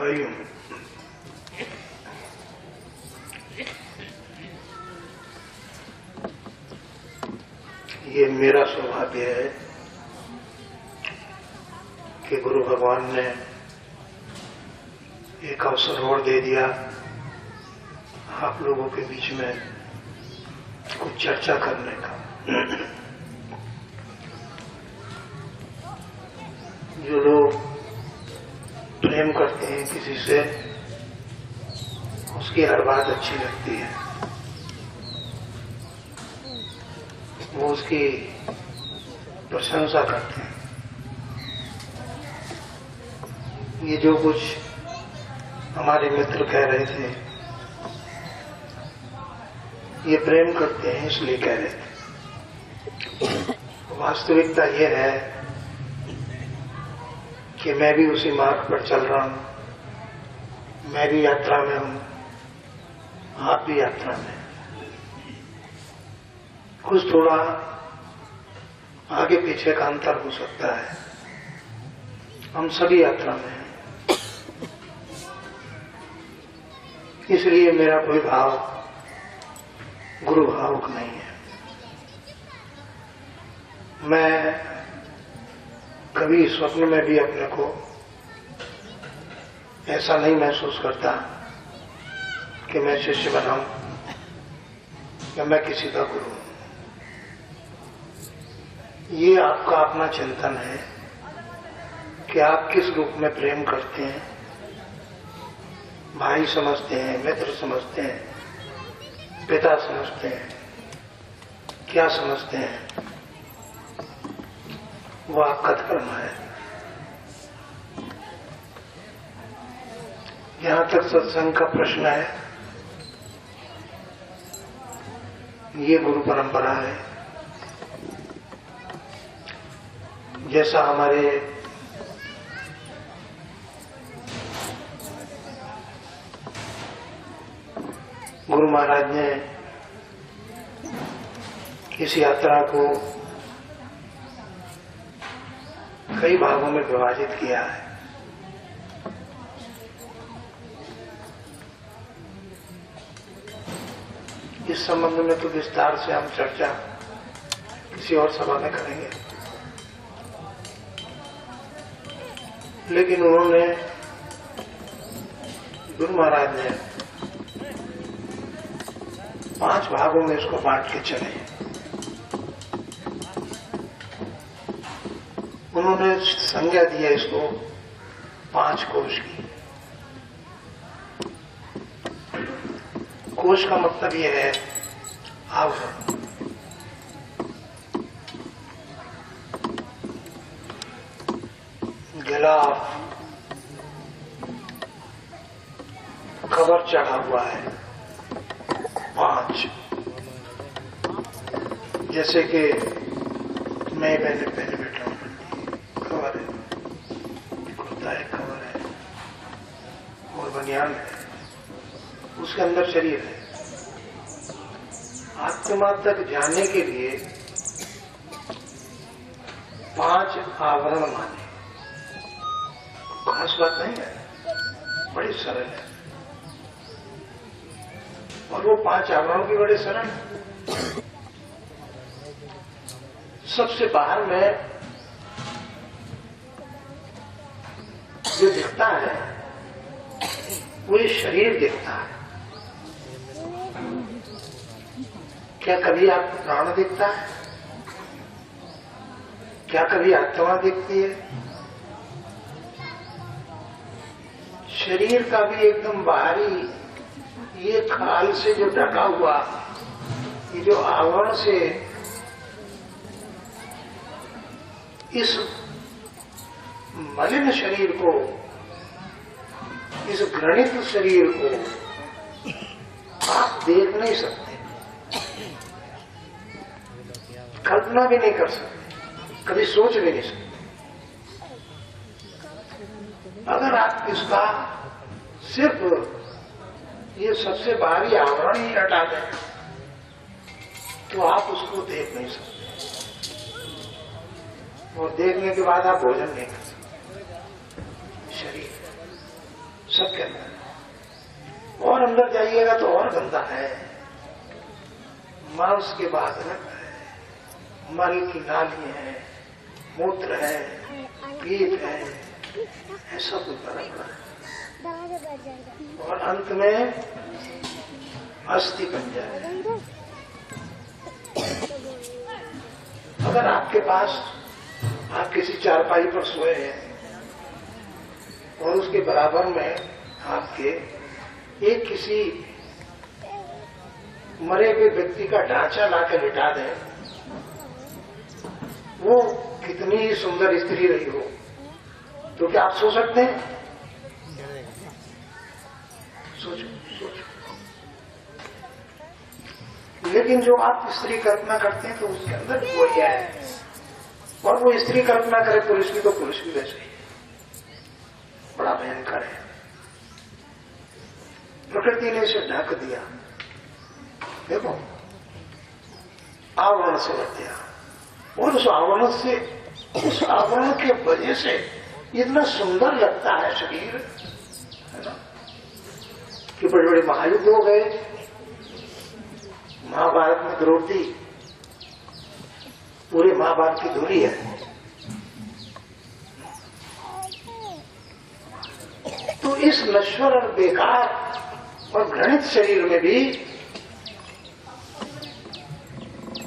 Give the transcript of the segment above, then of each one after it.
भाइयों, ये मेरा सौभाग्य है कि गुरु भगवान ने एक अवसर और दे दिया आप लोगों के बीच में कुछ चर्चा करने का। जो लोग प्रेम करते हैं किसी से, उसकी हर बात अच्छी लगती है, वो उसकी प्रशंसा करते हैं। ये जो कुछ हमारे मित्र कह रहे थे, ये प्रेम करते हैं इसलिए कह रहे थे। वास्तविकता ये है कि मैं भी उसी मार्ग पर चल रहा हूं, मैं भी यात्रा में हूं, आप भी यात्रा में। कुछ थोड़ा आगे पीछे का अंतर हो सकता है, हम सभी यात्रा में हैं। इसलिए मेरा कोई भाव गुरु भावुक नहीं है। मैं कभी स्वप्न में भी अपने को ऐसा नहीं महसूस करता कि मैं शिष्य बनाऊं या मैं किसी का गुरु हूं। ये आपका अपना चिंतन है कि आप किस रूप में प्रेम करते हैं, भाई समझते हैं, मित्र समझते हैं, पिता समझते हैं, क्या समझते हैं, वो आपका धर्म है। यहां तक सत्संग का प्रश्न है, ये गुरु परंपरा है। जैसा हमारे गुरु महाराज ने इस यात्रा को कई भागों में विभाजित किया है। इस संबंध में तो विस्तार से हम चर्चा किसी और सभा में करेंगे, लेकिन उन्होंने, गुरु महाराज ने 5 भागों में इसको बांट के चले। उन्होंने संज्ञा दिया इसको 5 कोश की। कोश का मतलब यह है आवरण। गिलाफ कवर चढ़ा हुआ है 5। जैसे कि मैं पहले बैठा हूं, कवर है, कुर्ता है, कवर है और बनियान है, उसके अंदर शरीर है। आत्मा तक जाने के लिए 5 आवरण माने। खास बात नहीं है, बड़ी सरल है। और वो 5 आवरणों की बड़े सरल है। सबसे बाहर में जो दिखता है वो ये शरीर दिखता है। क्या कभी आपको प्राण दिखता है? क्या कभी आत्मा दिखती है? शरीर का भी एकदम बाहरी ये खाल से जो ढका हुआ, ये जो आवरण से इस मलिन शरीर को, इस घृणित शरीर को आप देख नहीं सकते, कल्पना भी नहीं कर सकते, कभी सोच भी नहीं सकते। अगर आप इसका सिर्फ ये सबसे बाहरी आवरण ही हटा दें तो आप उसको देख नहीं सकते, और देखने के बाद आप भोजन नहीं कर सकते। शरीर अंदर, और अंदर जाइएगा तो और गंदा है। मांस के बाद रक्त है, मल की नाली है, मूत्र है, पीठ है, ऐसा कुछ बड़ा बड़ा है, और अंत में अस्थि पंजर है। अगर आपके पास आप किसी चारपाई पर सोए हैं और उसके बराबर में आपके एक किसी मरे हुए व्यक्ति का ढांचा लाकर लिटा दें, वो कितनी ही सुंदर स्त्री रही हो, तो क्या आप सो सकते हैं? सोचो सोचो। लेकिन जो आप स्त्री कल्पना करते हैं तो उसके अंदर वो क्या है, और वो स्त्री कल्पना करे पुरुष की तो पुरुष भी वैसे ही बड़ा भयंकर है। प्रकृति ने इसे ढक दिया, देखो आवरण से रख दिया, और उस आवरण से, उस आवरण के वजह से इतना सुंदर लगता है शरीर, है ना, कि बड़े बड़े महायुद्ध हो गए। महाभारत में द्रौपदी पूरे महाभारत की धुरी है। तो इस नश्वर और बेकार और घृणित शरीर में भी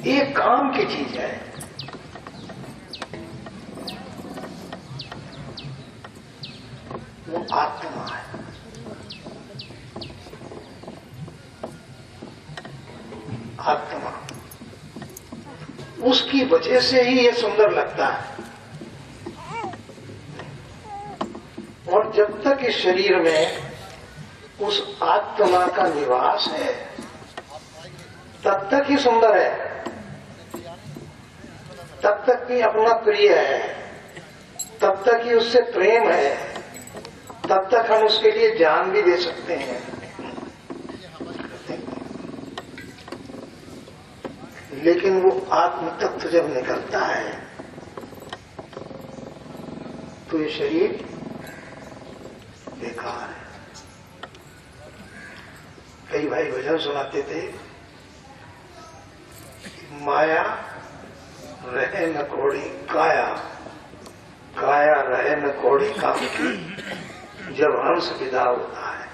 एक काम की चीज है, वो आत्मा है। आत्मा, उसकी वजह से ही ये सुंदर लगता है। और जब तक इस शरीर में उस आत्मा का निवास है तब तक ही सुंदर है, तब तक ही अपना प्रिय है, तब तक ही उससे प्रेम है, तब तक हम उसके लिए जान भी दे सकते हैं। लेकिन वो आत्म तत्व जब निकलता है तो ये शरीर बेकार है। कई भाई भजन सुनाते थे, माया रहे न कोड़ी काया, काया रहे न कोड़ी काम की, जब हंस विदा होता है।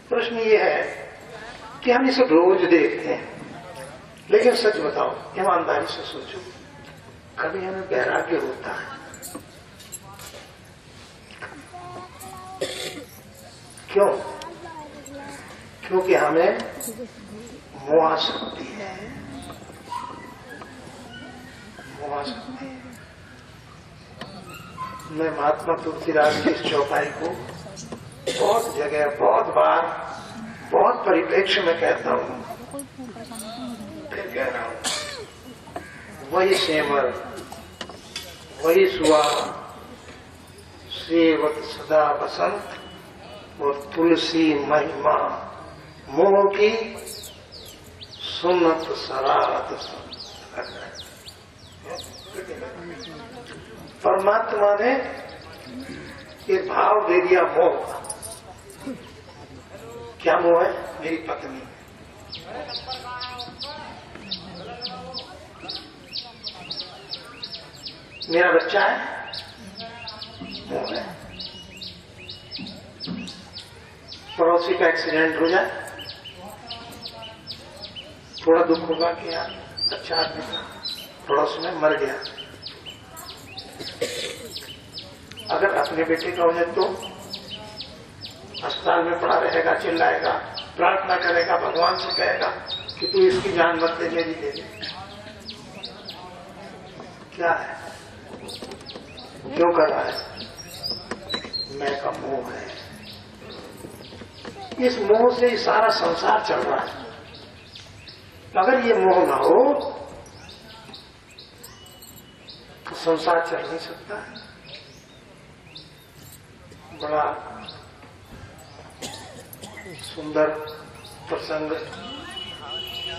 प्रश्न ये है कि हम इसे रोज देखते हैं, लेकिन सच बताओ, ईमानदारी से सोचो, कभी हमें वैराग्य होता है? क्यों? क्योंकि हमें मोहाशक्ति है, मोहाशक्ति है। मैं महात्मा तुलसीदास की इस चौपाई को बहुत जगह, बहुत बार, बहुत परिप्रेक्ष्य में कहता हूं, फिर कह रहा हूं, वही सेमर, वही सुआ, सेवत सदा बसंत, और तुलसी महिमा मोह की सुनत सरात। परमात्मा ने ये भाव दे दिया मोह का। क्या मोह है? मेरी पत्नी, मेरा बच्चा है, मोह है। पड़ोसी का एक्सीडेंट हो जाए, थोड़ा दुख होगा कि यार अच्छा आदमी था, पड़ोस में मर गया। अगर अपने बेटे का हो जाए तो अस्पताल में पड़ा रहेगा, चिल्लाएगा, प्रार्थना करेगा, भगवान से कहेगा कि तू इसकी जान मत दे, मेरी दे दे। क्या है? क्यों कर रहा है? मैं का मोह है। इस मोह से ही सारा संसार चल रहा है। अगर ये मोह ना हो तो संसार चल नहीं सकता। बड़ा सुंदर प्रसंग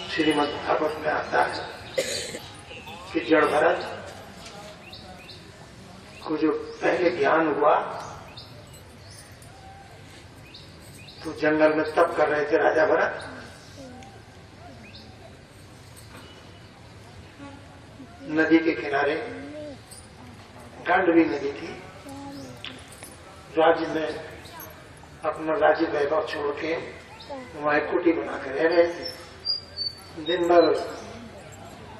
श्रीमद् भागवत में आता है कि जड़ भरत उसको जो पहले ज्ञान हुआ तो जंगल में तप कर रहे थे राजा भरत। नदी के किनारे गांडवी नदी थी। राज्य में अपना राज्य वैभव छोड़ के वहां एक कुटी बना कर रह रहे थे। दिन भर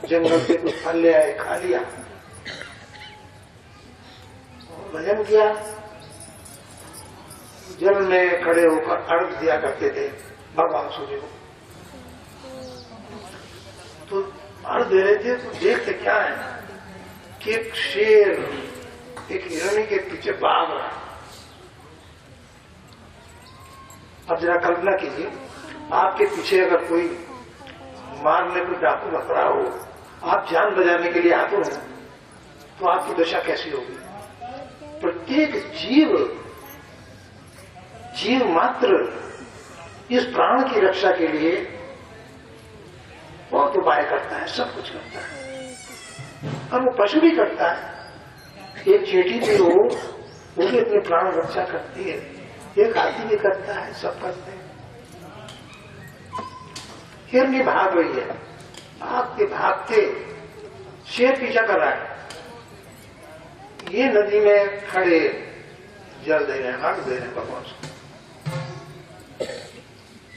जंगल से कुछ फल ले आए, खा लिया, भजन किया। जल में खड़े होकर अर्घ दिया करते थे भगवान सूर्य को। तो अर्घ दे रहे थे तो देखते क्या है कि एक शेर एक हिरणी के पीछे भाग रहा। अब जरा कल्पना कीजिए, आपके पीछे अगर कोई मारने को डाकू पकड़ा हो, आप जान बचाने के लिए आते हो, तो आपकी दशा कैसी होगी? प्रत्येक जीव मात्र इस प्राण की रक्षा के लिए बहुत उपाय करता है, सब कुछ करता है। और वो पशु भी करता है। एक चींटी भी हो, वो भी अपनी प्राण रक्षा करती है। एक हाथी भी करता है, सब करते हैं। हिरनी भाग रही है, भागते भागते शेर पीछा कर रहा है। ये नदी में खड़े जल दे रहे हैं, अर्घ दे रहे हैं भगवान को।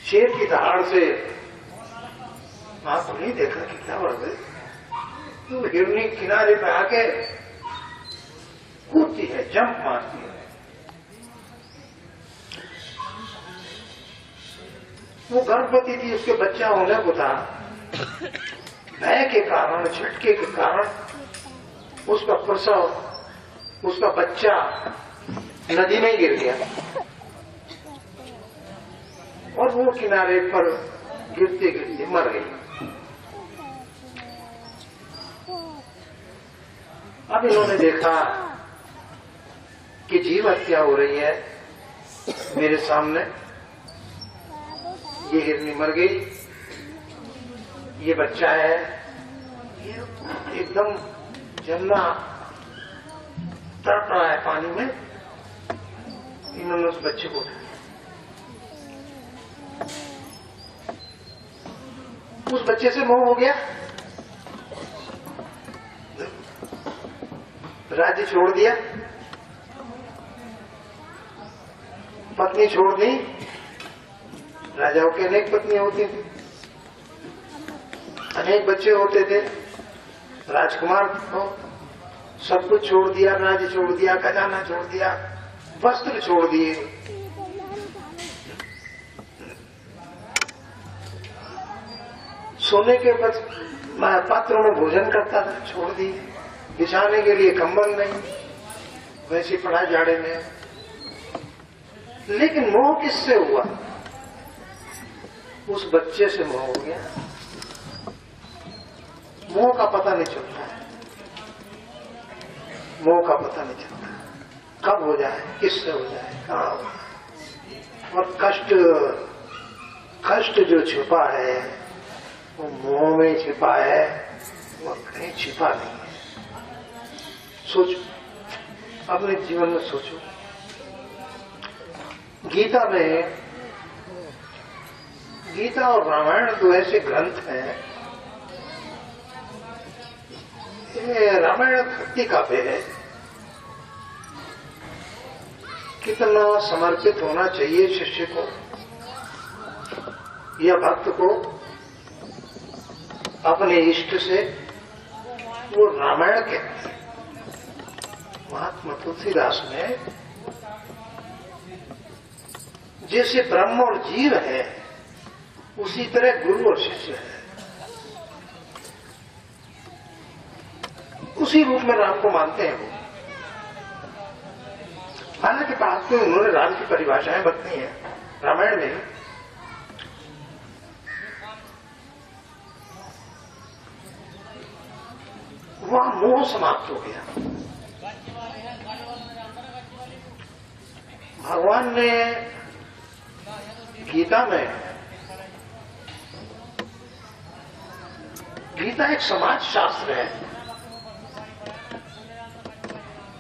शेर की दहाड़ से आपको नहीं देखा कि क्या हो गए, तो हिरनी किनारे पे आके कूदती है, जंप मारती है। वो गर्भवती थी, उसके बच्चा होने को था। भय के कारण, झटके के कारण उसका प्रसव, उसका बच्चा नदी में गिर गया और वो किनारे पर गिरते गिरते मर गई। अब इन्होंने देखा कि जीव हत्या हो रही है मेरे सामने। ये हिरनी मर गई, ये बच्चा है, ये एकदम जमना तड़प रहा है पानी में। इन्होंने उस बच्चे को उठाया, उस बच्चे से मोह हो गया, राज्य छोड़ दिया, पत्नी छोड़ दी। राजाओं की अनेक पत्नियां होती थी, अनेक बच्चे होते थे, राजकुमार हो, सब कुछ छोड़ दिया, राज्य छोड़ दिया, खजाना छोड़ दिया, वस्त्र छोड़ दिए। सोने के पात्रों में भोजन करता था, छोड़ दिए। बिछाने के लिए कंबल नहीं, वैसे पड़ा जाड़े में। लेकिन मोह किससे हुआ? उस बच्चे से मोह हो गया। मोह का पता नहीं चलता है, मोह का पता नहीं चलता कब हो जाए, किससे हो जाए, कहाँ हो जाए। और कष्ट जो छुपा है वो मोह में छिपा है, वो कहीं छिपा नहीं है। सोचो, अपने जीवन में सोचो। गीता और रामायण दो ऐसे ग्रंथ हैं। ये रामायण भक्ति काव्य है। कितना समर्पित होना चाहिए शिष्य को या भक्त को अपने इष्ट से, वो रामायण के महात्मा तुलसीदास ने जैसे ब्रह्म और जीव है, उसी तरह गुरु और शिष्य है। उसी रूप में राम को मानते हैं वो। हालांकि बात में उन्होंने राम की परिभाषाएं बताई हैं रामायण में। वहां मोह समाप्त हो गया। भगवान ने गीता में, गीता एक समाज शास्त्र है,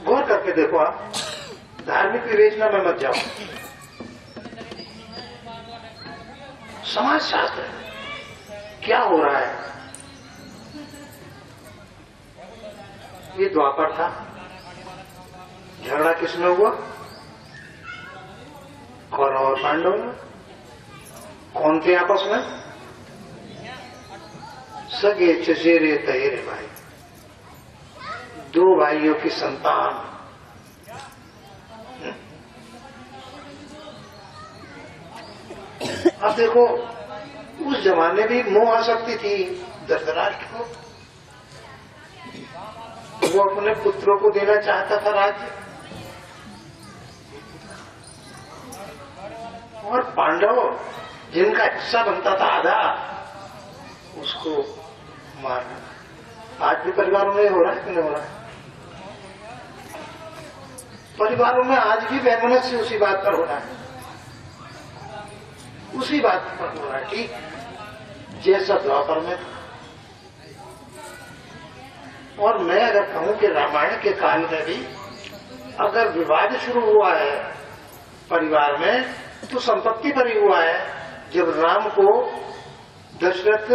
गौर कर करके देखो आप, धार्मिक विवेचना में मत जाओ। समाज शास्त्र क्या हो रहा है? ये द्वापर था, झगड़ा किसमें हुआ? कौरव और पांडव में। कौन थे आपस में? सगे चचेरे तहेरे भाई, दो भाइयों की संतान। अब देखो, उस जमाने भी मोह आसक्ति थी धृतराष्ट्र को। वो अपने पुत्रों को देना चाहता था राज्य, और पांडव जिनका हिस्सा बनता था आधा, उसको मारना। आज भी परिवारों में हो रहा है कि नहीं हो रहा है? परिवारों में आज भी वैमनस्य उसी बात पर हो रहा है, उसी बात पर हो रहा है कि जैसा द्वापर में था। और मैं अगर कहूं कि रामायण के काल में भी अगर विवाद शुरू हुआ है परिवार में, तो संपत्ति पर ही हुआ है। जब राम को दशरथ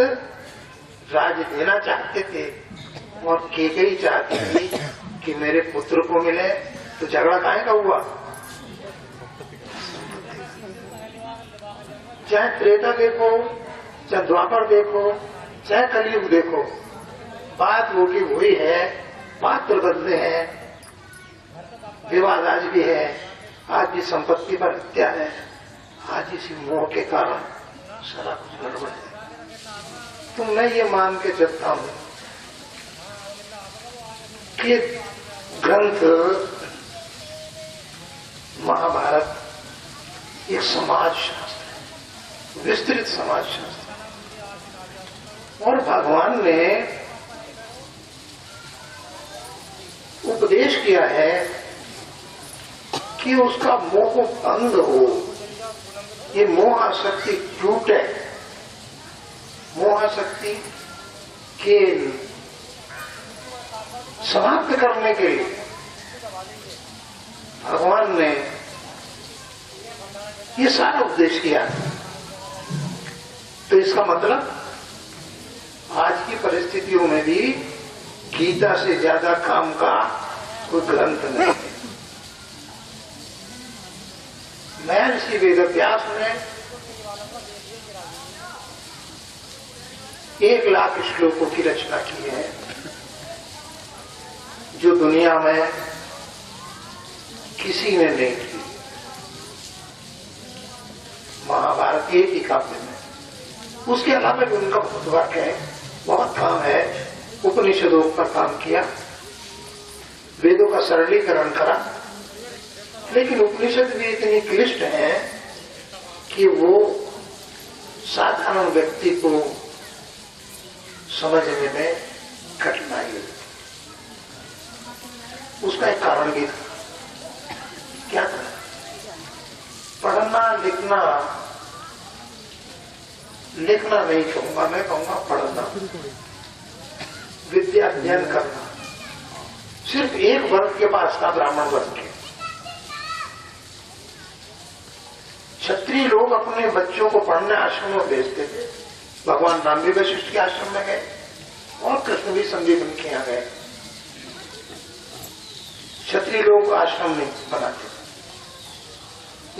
राज्य देना चाहते थे और कैकेयी चाहती थी कि मेरे पुत्र को मिले, तो झगड़ा काहे का हुआ? चाहे त्रेता देखो, चाहे द्वापर देखो, चाहे कलयुग देखो, बात वो की वही है। पात्र बदले हैं, विवाद आज भी है, आज भी संपत्ति पर हत्या है, आज इसी मोह के कारण सारा कुछ गड़बड़ है। तो मैं ये मान के चलता हूं कि ग्रंथ महाभारत एक समाज शास्त्र है, विस्तृत समाज शास्त्र, और भगवान ने उपदेश किया है कि उसका मोह बंद हो, ये मोह आसक्ति टूटे। मोह आसक्ति के समाप्त करने के लिए भगवान ने ये सारा उपदेश किया। तो इसका मतलब आज की परिस्थितियों में भी गीता से ज्यादा काम का कोई ग्रंथ नहीं है। महर्षि वेदव्यास ने 1,00,000 श्लोकों की रचना की है, जो दुनिया में किसी ने नहीं की। महाभारत एक ही काव्य में, उसके अलावा भी उनका बहुत वर्क है, बहुत काम है। उपनिषदों पर काम किया, वेदों का सरलीकरण करा, लेकिन उपनिषद भी इतनी क्लिष्ट है कि वो साधारण व्यक्ति को समझने में कठिनाई है। उसका एक कारण भी था। क्या था? पढ़ना लिखना नहीं कहूंगा, मैं कहूंगा पढ़ना, विद्या अध्ययन करना सिर्फ एक वर्ग के पास था, ब्राह्मण वर्ग के। क्षत्रिय लोग अपने बच्चों को पढ़ने आश्रम में भेजते थे। भगवान राम भी वशिष्ठ के आश्रम में गए और कृष्ण भी संदीपन के यहाँ गए। क्षत्रिय लोग आश्रम नहीं बनाते थे,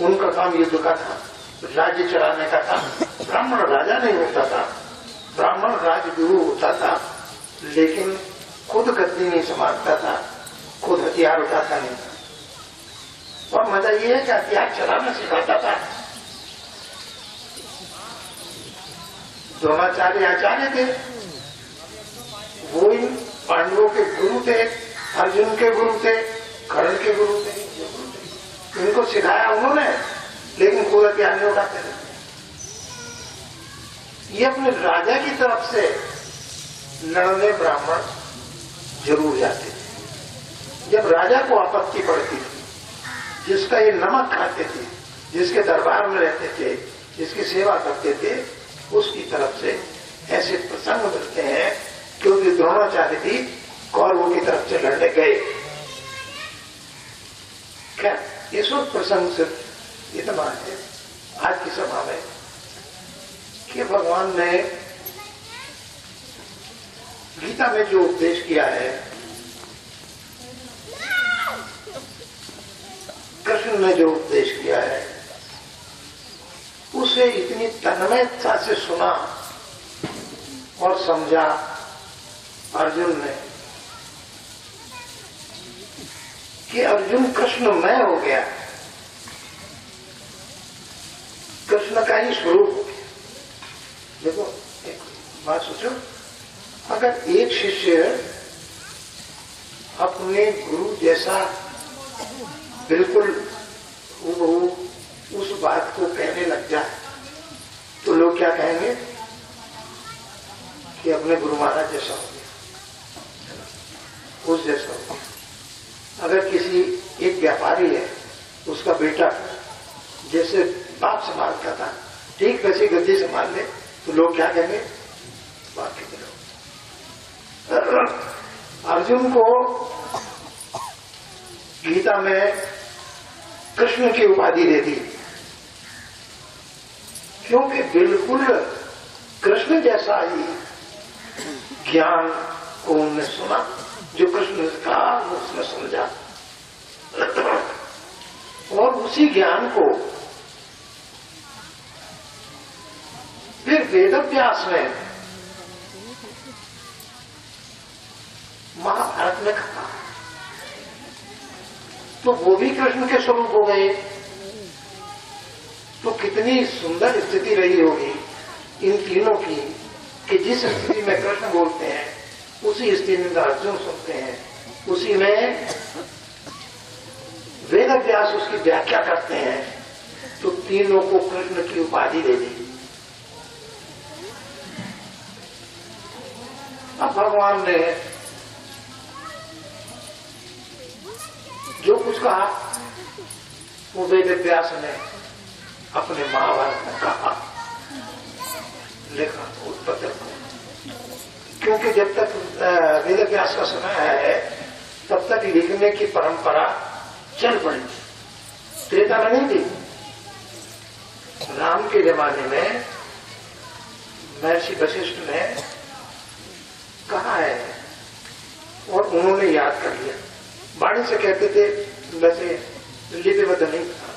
उनका काम युद्ध का था, राज्य चलाने का था। ब्राह्मण राजा नहीं होता था, ब्राह्मण राजगुरु होता था, लेकिन खुद गद्दी नहीं संभालता था, खुद हथियार उठाता नहीं था। और मजा ये है कि हथियार चलाना सिखाता था। द्रोणाचार्य आचार्य थे, वो इन पांडवों के गुरु थे, अर्जुन के गुरु थे, कर्ण के गुरु थे। इनको सिखाया उन्होंने, लेकिन खुद हथियार नहीं उठाते थे। ये अपने राजा की तरफ से लड़ने ब्राह्मण जरूर जाते थे। जब राजा को आपत्ति पड़ती थी, जिसका ये नमक खाते थे, जिसके दरबार में रहते थे, जिसकी सेवा करते थे, उसकी तरफ से ऐसे प्रसंग मिलते हैं। क्योंकि द्रोणाचार्य भी कौरवों की तरफ से लड़ने गए, इस वक्त प्रसंग सिर्फ इतना है आज की सभा में कि भगवान ने गीता में जो उपदेश किया है, कृष्ण ने जो उपदेश किया है, उसे इतनी तन्मयता से सुना और समझा अर्जुन ने कि अर्जुन कृष्णमय हो गया, कृष्ण का ही स्वरूप हो गया। देखो एक बात सोचो, अगर एक शिष्य अपने गुरु जैसा बिल्कुल उस बात को कहने लग जाए तो लोग क्या कहेंगे कि अपने गुरु महाराज जैसा हो गया, उस जैसा हो गया। अगर किसी एक व्यापारी है, उसका बेटा जैसे बाप संभालता था ठीक वैसे गद्दी संभाल ले तो लोग क्या कहेंगे, बाकी के लोग। अर्जुन को गीता में कृष्ण की उपाधि दे दी क्योंकि बिल्कुल कृष्ण जैसा ही ज्ञान को उन्होंने सुना, जो कृष्ण ने कहा उसने समझा और उसी ज्ञान को फिर वेदव्यास ने महाभारत में कहा तो वो भी कृष्ण के स्वरूप हो गए। तो कितनी सुंदर स्थिति रही होगी इन तीनों की कि जिस स्थिति में कृष्ण बोलते हैं उसी स्थिति में अर्जुन सुनते हैं, उसी में वेदव्यास उसकी व्याख्या करते हैं, तो तीनों को कृष्ण की उपाधि दे दी। अब भगवान ने जो कुछ कहा वो वेदव्यास ने अपने महाभारत में कहा, लिखा उत्पत्ति को। क्योंकि जब तक वेदव्यास का समय है तब तक लिखने की परंपरा चल पड़ी, त्रेता में नहीं थी। राम के जमाने में महर्षि वशिष्ठ ने कहा है और उन्होंने याद कर लिया, वाणी से कहते थे, वैसे लिपिबद्ध नहीं था,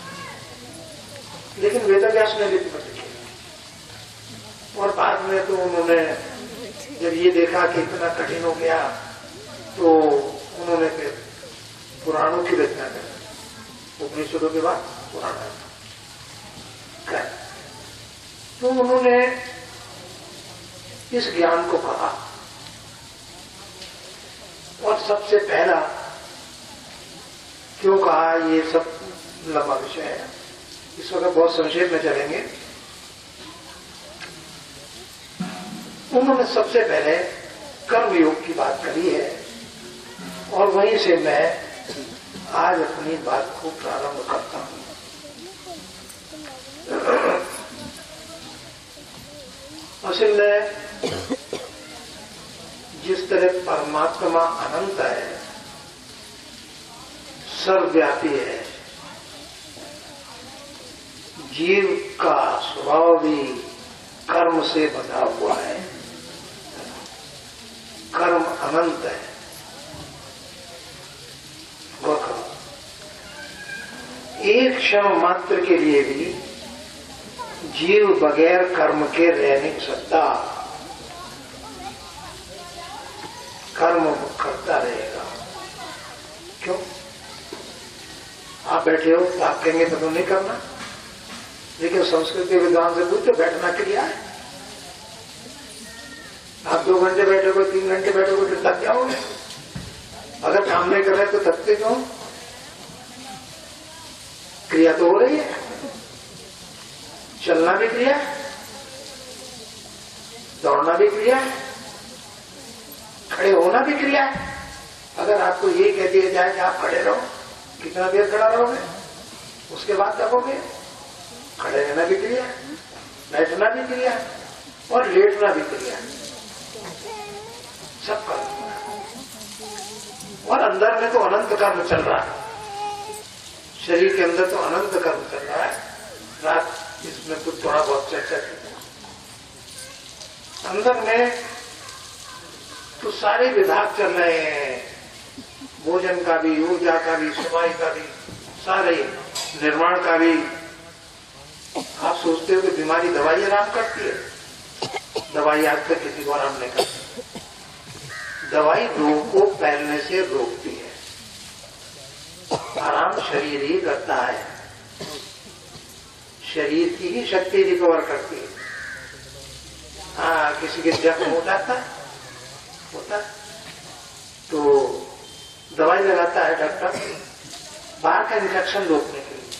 लेकिन वेदव्यास ने लिपिबद्ध किया। और बाद में तो उन्होंने जब ये देखा कि इतना कठिन हो गया तो उन्होंने फिर पुराणों की रचना कर, उपनिषदों के बाद पुराण कर, तो उन्होंने इस ज्ञान को कहा। और सबसे पहला क्यों कहा, ये सब लंबा विषय है, इस वक्त बहुत संक्षेप में चलेंगे। उन्होंने सबसे पहले कर्मयोग की बात करी है और वहीं से मैं आज अपनी बात को प्रारंभ करता हूं। असल में जिस तरह परमात्मा अनंत है, सर्वव्यापी है, जीव का स्वभाव भी कर्म से बंधा हुआ है, कर्म अनंत है। एक क्षण मात्र के लिए भी जीव बगैर कर्म के रह नहीं सकता, कर्म करता रहेगा। क्यों? आप बैठे हो तो आप कहेंगे तो नहीं करना, लेकिन संस्कृत के विद्वान से पूछते बैठना क्रिया है। आप 2 घंटे बैठोगे, 3 घंटे बैठोगे तो थक जाओगे। अगर काम नहीं कर रहे तो थकते क्यों? क्रिया तो हो रही है, चलना भी क्रिया है, दौड़ना भी क्रिया है, खड़े होना भी क्रिया है। अगर आपको ये कह दिया जाए कि आप खड़े रहो, कितना देर खड़ा रहोगे, उसके बाद थकोगे। खड़े रहना भी क्रिया है, बैठना भी क्रिया है और लेटना भी क्रिया है, सब कर्म। और अंदर में तो अनंत कर्म चल रहा है, शरीर के अंदर तो अनंत कर्म चल रहा है। रात इसमें कुछ थोड़ा बहुत चर्चा की, अंदर में तो सारे विभाग चल रहे हैं, भोजन का भी, ऊर्जा का भी, सफाई का भी, सारे निर्माण का भी। आप सोचते हो कि बीमारी दवाई आराम करती है? दवाई आज तक किसी को आराम नहीं करती। दवाई रोग को फैलने से रोकती है, आराम शरीर ही करता है। शरीर की ही शक्ति रिकवर करती है। हाँ, किसी के जख्म हो जाता है, होता है तो दवाई लगाता है डॉक्टर बाहर का इन्फेक्शन रोकने के लिए,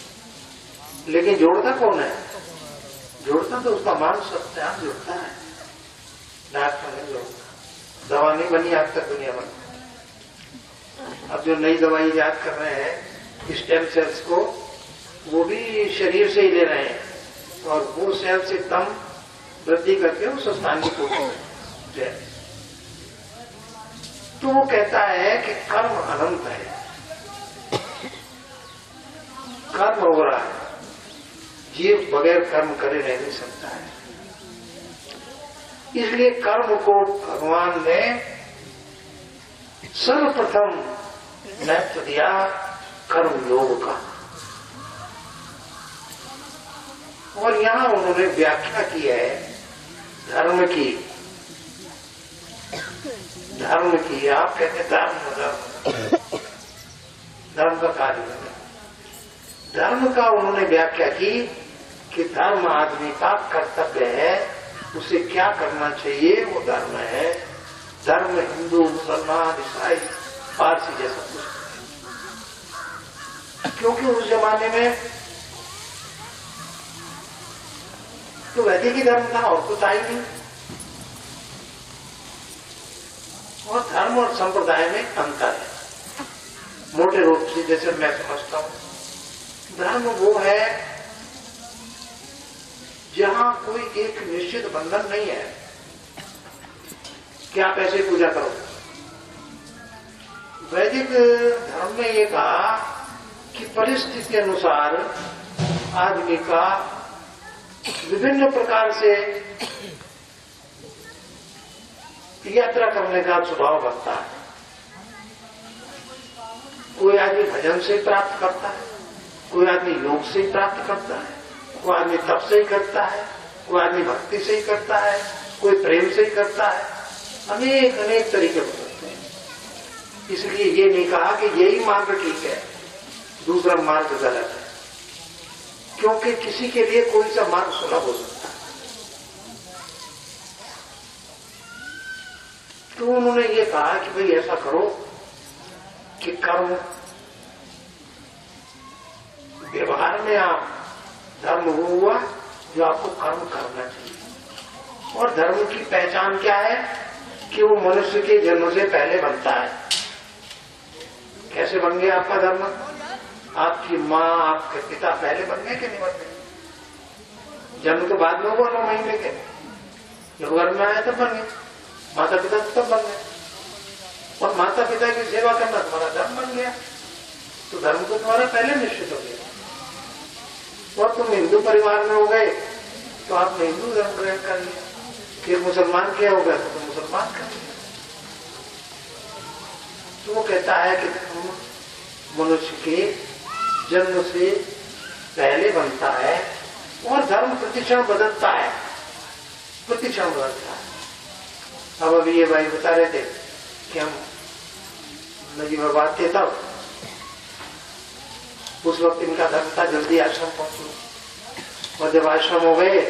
लेकिन जोड़ता कौन है? जोड़ता तो उसका मांस सत्यान जोड़ता है, डॉक्टर नहीं जोड़ता। दवा नहीं बनी आज तक दुनिया में। अब जो नई दवाई ईजाद कर रहे हैं स्टेम सेल्स को, वो भी शरीर से ही ले रहे हैं और वो सेल्स एकदम वृद्धि करके उस स्थान की पूर्ति करते हैं। तो वो कहता है कि कर्म अनंत है, कर्म हो रहा है, जीव बगैर कर्म करे रह नहीं सकता है। इसलिए कर्म को भगवान ने सर्वप्रथम महत्व दिया कर्म योग का। और यहां उन्होंने व्याख्या की है धर्म की। धर्म की, आप कहते हैं धर्म का कार्य है। धर्म का उन्होंने व्याख्या की कि धर्म आदमी का कर्तव्य है, उसे क्या करना चाहिए वो धर्म है। धर्म हिंदू, मुसलमान, ईसाई, पारसी जैसा कुछ, क्योंकि उस जमाने में तो वैदिक ही धर्म था और कुछ आई नहीं। और धर्म और संप्रदाय में अंतर है मोटे रूप से, जैसे मैं समझता हूं। धर्म वो है जहां कोई एक निश्चित बंधन नहीं है कि आप ऐसे पूजा करो। वैदिक धर्म में ये कहा कि परिस्थिति के अनुसार आदमी का विभिन्न प्रकार से यात्रा करने का स्वभाव बनता है। कोई आदमी भजन से प्राप्त करता है, कोई आदमी योग से प्राप्त करता है, कोई आदमी तप से ही करता है, कोई आदमी भक्ति से ही करता है, कोई प्रेम से ही करता है। अनेक अनेक तरीके हो सकते हैं। इसलिए ये नहीं कहा कि यही मार्ग ठीक है, दूसरा मार्ग गलत है, क्योंकि किसी के लिए कोई सा मार्ग सुलभ हो सकता है। तो उन्होंने ये कहा कि भाई ऐसा करो कि कर्म व्यवहार में आप धर्म वो हुआ जो आपको कर्म करना चाहिए। और धर्म की पहचान क्या है कि वो मनुष्य के जन्म से पहले बनता है। कैसे बन गया आपका धर्म? आपकी माँ, आपके पिता पहले बन गए कि नहीं बन गए? जन्म के बाद में हुआ 9 महीने के, जब घर में आया तब बन गए। माता पिता तब बन गए, और माता पिता की सेवा करना तुम्हारा धर्म बन गया। तो धर्म तो तुम्हारा पहले निश्चित हो गया। और तुम हिंदू परिवार में हो गए तो आपने हिंदू धर्म ग्रहण कर लिया। फिर मुसलमान क्या हो गया तो तुम मुसलमान कर लिया। तो वो कहता है कि धर्म मनुष्य के जन्म से पहले बनता है और धर्म प्रतिक्षण बदलता है, प्रतिक्षण बदलता है। अब अभी ये भाई बता रहे थे कि हम नजीबाबाद थे तब, उस वक्त इनका धर्म था जल्दी आश्रम पहुंचो, और जब आश्रम हो गए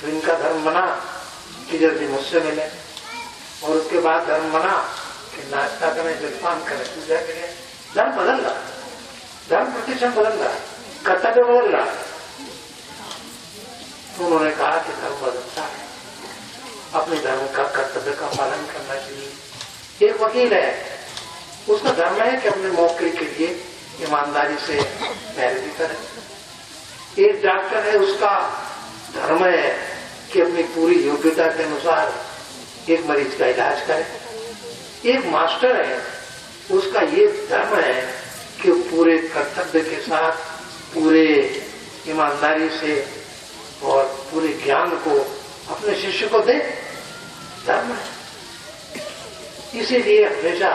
तो इनका धर्म बना कि जल्दी मुझसे मिले, और उसके बाद धर्म बना कि नाश्ता करें, जलपान करें, पूजा करें। धर्म बदल रहा, धर्म प्रतिक्षण बदल रहा, कर्तव्य बदल रहा। तो उन्होंने कहा कि धर्म बदलता है, अपने धर्म का कर्तव्य का पालन करना चाहिए। एक वकील है, उसका धर्म है कि अपने मौके के लिए ईमानदारी से पैरवी करे। एक डॉक्टर है, उसका धर्म है कि अपनी पूरी योग्यता के अनुसार एक मरीज का इलाज करे। एक मास्टर है, उसका ये धर्म है कि पूरे कर्तव्य के साथ, पूरे ईमानदारी से और पूरे ज्ञान को अपने शिष्य को दे, धर्म है। इसीलिए हमेशा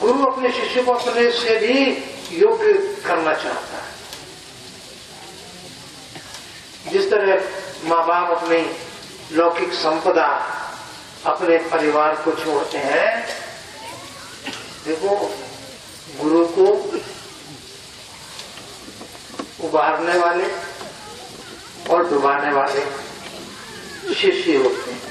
गुरु अपने शिष्य को अपने से भी योग्य करना चाहता है। जिस तरह माँ बाप अपनी लौकिक संपदा, अपने परिवार को छोड़ते हैं, देखो गुरु को उबारने वाले और डुबाने वाले शिष्य होते हैं।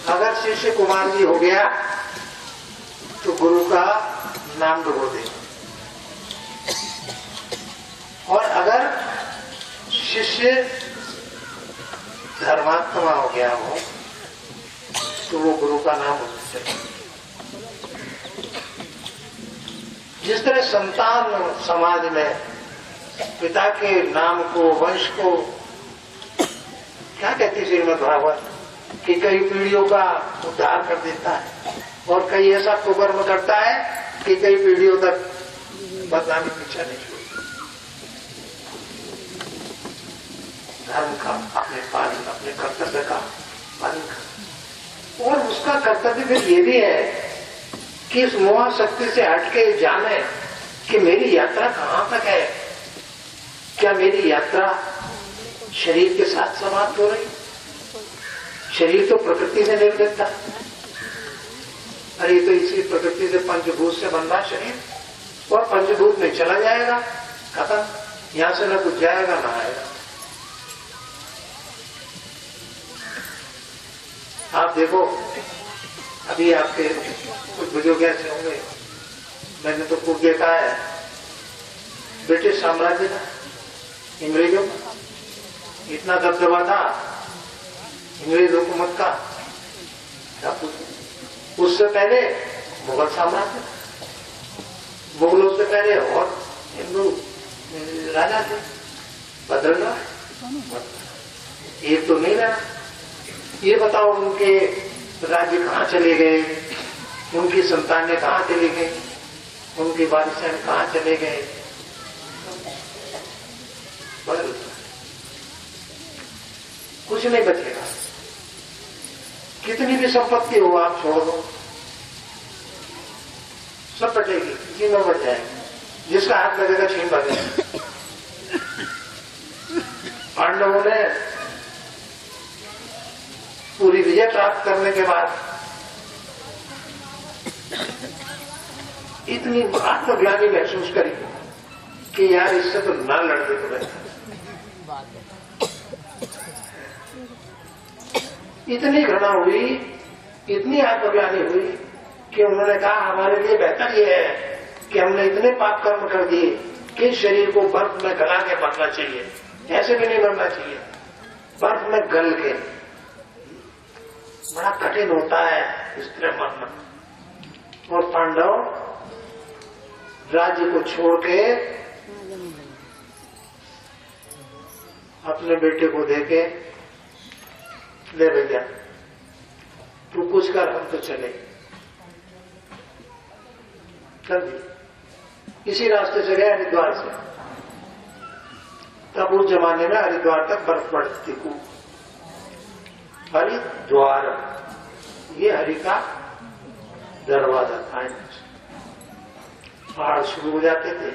अगर शिष्य कुमार जी हो गया तो गुरु का नाम डुबो देगा, और अगर शिष्य धर्मात्मा हो गया हो तो वो गुरु का नाम हो सकता है। जिस तरह संतान समाज में पिता के नाम को, वंश को क्या कहती श्रीमद् भागवत कि कई पीढ़ियों का उद्धार कर देता है और कई ऐसा कुकर्म करता है कि कई पीढ़ियों तक बदनामी पीछा नहीं छोड़ती। धर्म का अपने पालन, अपने कर्तव्य का पालन कर, और उसका कर्तव्य फिर ये भी है कि इस मोह शक्ति से हटके जाने कि मेरी यात्रा कहां तक है। क्या मेरी यात्रा शरीर के साथ समाप्त हो रही? शरीर तो प्रकृति से निर्मित था, अरे तो इसी प्रकृति से पंचभूत से बंधा शरीर, और पंचभूत में चला जाएगा, खत्म। यहां से न कुछ जाएगा ना आएगा। आप देखो, अभी आपके कुछ बुजुर्ग ऐसे होंगे, मैंने तो खूब देखा है, ब्रिटिश साम्राज्य था, अंग्रेजों का इतना दबदबा था, अंग्रेज हुकूमत का। उससे पहले मुगल साम्राज्य, मुगलों से पहले और हिंदू राजा थे, बदल रहा है, एक तो नहीं रहा। ये बताओ उनके राज्य कहाँ चले गए, उनकी संतानें कहाँ चली गई, उनकी वारिसें कहाँ चले गए, बदल कुछ नहीं बचेगा। कितनी भी संपत्ति हो आप छोड़ दो, सब बटेगी, किसी में बढ़ जाएगी, जिसका हाथ लगेगा छीन बनेगा। पांडवों ने पूरी विजय प्राप्त करने के बाद इतनी आत्मग्लानि महसूस करी कि यार इससे तो ना लड़के तो रहता। इतनी घृणा हुई, इतनी आत्मग्लानि हुई कि उन्होंने कहा हमारे लिए बेहतर ये है कि हमने इतने पाप कर्म कर दिए कि शरीर को बर्फ में गला के मरना चाहिए, ऐसे भी नहीं मरना चाहिए, बर्फ में गल के। बड़ा कठिन होता है इस तरह मरना। और पांडव राज्य को छोड़ के अपने बेटे को देके, ले भैया तू कुछ कर, हम तो चले। कर दी, इसी रास्ते से गए हरिद्वार से। तब उस जमाने में हरिद्वार तक बर्फ पड़ती थी। हरिद्वार ये हरि का दरवाजा था। पहाड़ शुरू हो जाते थे,